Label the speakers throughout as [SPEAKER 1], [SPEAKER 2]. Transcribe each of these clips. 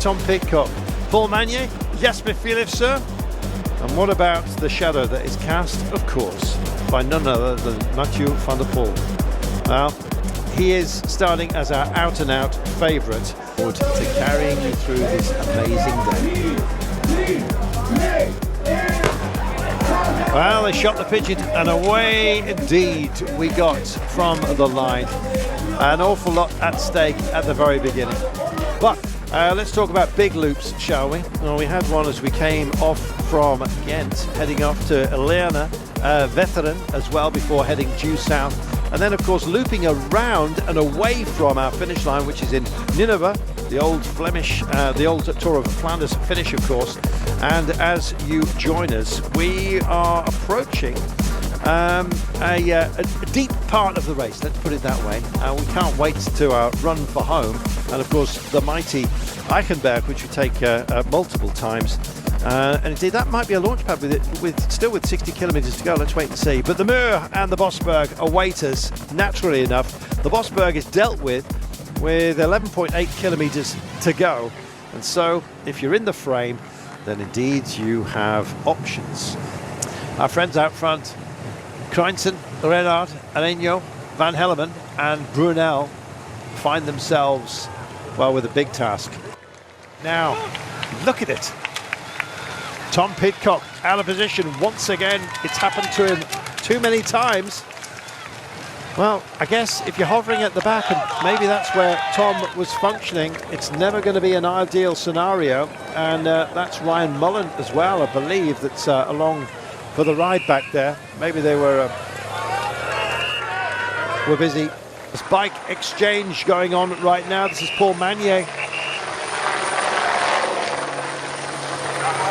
[SPEAKER 1] Tom Pidcock. Paul Magnier, Jasper Philipsen. And what about the shadow that is cast, of course, by none other than Mathieu Van Der Poel. Well, he is starting as our out-and-out favourite to carrying you through this amazing day. Well, they shot the pigeon, and away indeed we got from the line. An awful lot at stake at the very beginning. But let's talk about big loops, shall we? Well, we had one as we came off from Ghent, heading off to Leerna, Vetteren as well, before heading due south. And then, of course, looping around and away from our finish line, which is in Nineveh, the old Flemish, the old Tour of Flanders finish, of course. And as you join us, we are approaching a deep part of the race, let's put it that way. We can't wait to run for home. And, of course, the mighty Eichenberg, which we take multiple times. And indeed, that might be a launch pad still with 60 kilometres to go. Let's wait and see. But the Muur and the Bosberg await us, naturally enough. The Bosberg is dealt with 11.8 kilometres to go. And so, if you're in the frame, then indeed you have options. Our friends out front, Kreinsen, Renard, Alenjo, Van Helleman and Brunel find themselves, well, with a big task. Now, look at it. Tom Pidcock out of position once again. It's happened to him too many times. Well, I guess if you're hovering at the back, and maybe that's where Tom was functioning, it's never going to be an ideal scenario. And that's Ryan Mullen as well, I believe, that's along for the ride back there. Maybe they were busy. There's bike exchange going on right now. This is Paul Magnier.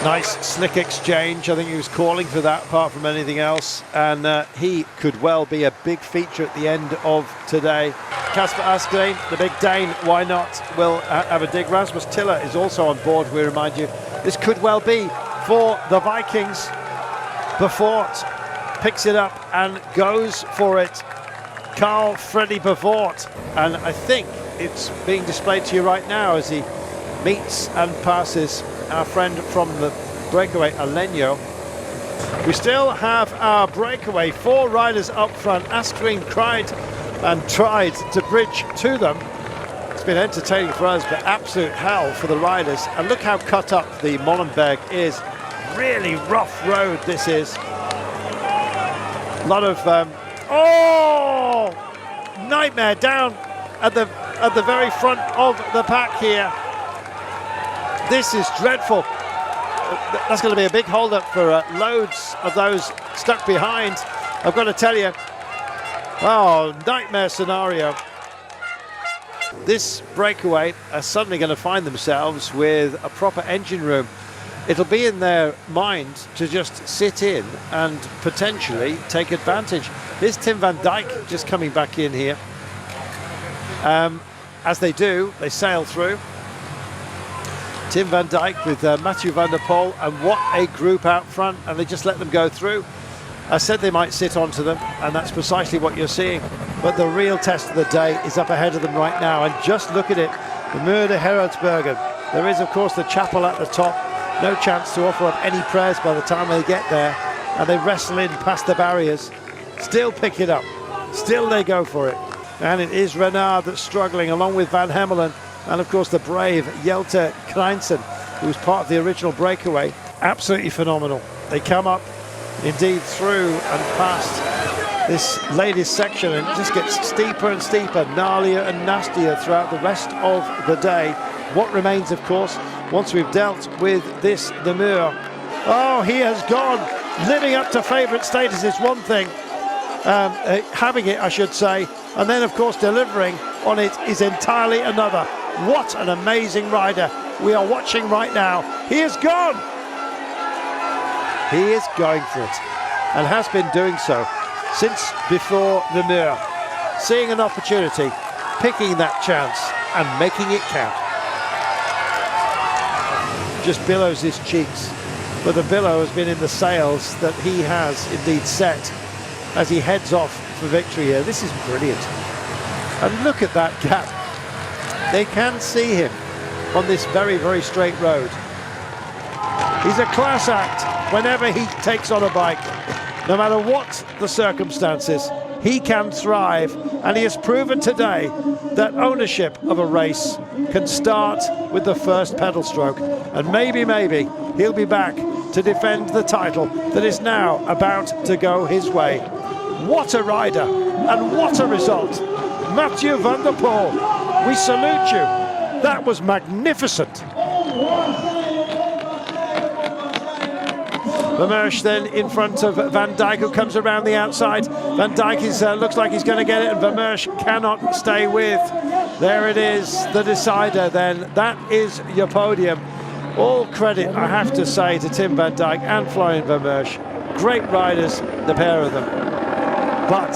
[SPEAKER 1] Nice slick exchange. I think he was calling for that apart from anything else, and he could well be a big feature at the end of today. Kasper Asgreen, the big Dane, why not, will have a dig. Rasmus Tiller is also on board, we remind you. This could well be for the Vikings. Befort picks it up and goes for it. Carl Freddy Befort, and I think it's being displayed to you right now as he meets and passes our friend from the breakaway, Alenjo. We still have our breakaway, 4 riders up front. Asgreen cried and tried to bridge to them. It's been entertaining for us, but absolute hell for the riders. And look how cut up the Molenberg is. Really rough road this is. A lot of nightmare down at the very front of the pack here. This is dreadful. That's going to be a big hold-up for loads of those stuck behind. I've got to tell you, nightmare scenario. This breakaway are suddenly going to find themselves with a proper engine room. It'll be in their mind to just sit in and potentially take advantage. Here's Tim van Dijk just coming back in here. As they do, they sail through. Tim van Dijk with Mathieu Van Der Poel, and what a group out front, and they just let them go through. I said they might sit onto them, and that's precisely what you're seeing. But the real test of the day is up ahead of them right now, and just look at it, the Muur de Herardsbergen. There is, of course, the chapel at the top. No chance to offer up any prayers by the time they get there, and they wrestle in past the barriers. Still pick it up, still they go for it. And it is Renard that's struggling, along with Van Hemelen, and of course the brave Jelte Kreinsen, who was part of the original breakaway. Absolutely phenomenal. They come up indeed through and past this latest section, and it just gets steeper and steeper, gnarlier and nastier throughout the rest of the day. What remains, of course, once we've dealt with this, the Muur. Oh, he has gone. Living up to favourite status is one thing, having it, I should say, and then, of course, delivering on it is entirely another. What an amazing rider we are watching right now. He is gone. He is going for it, and has been doing so since before the Muur. Seeing an opportunity, picking that chance, and making it count. Just billows his cheeks, but the billow has been in the sails that he has indeed set as he heads off for victory here. This is brilliant. And look at that gap. They can see him. on this very, very straight road. He's a class act whenever he takes on a bike. No matter what the circumstances, he can thrive, and he has proven today that ownership of a race can start with the first pedal stroke, and maybe he'll be back to defend the title that is now about to go his way. What a rider, and what a result. Mathieu Van Der Poel, we salute you. That was magnificent. Vermeersch then in front of Van Dijk, who comes around the outside. Van Dijk looks like he's going to get it, and Vermeersch cannot stay with. There it is, the decider then. That is your podium. All credit, I have to say, to Tim Van Dijk and Florian Vermeersch. Great riders, the pair of them. But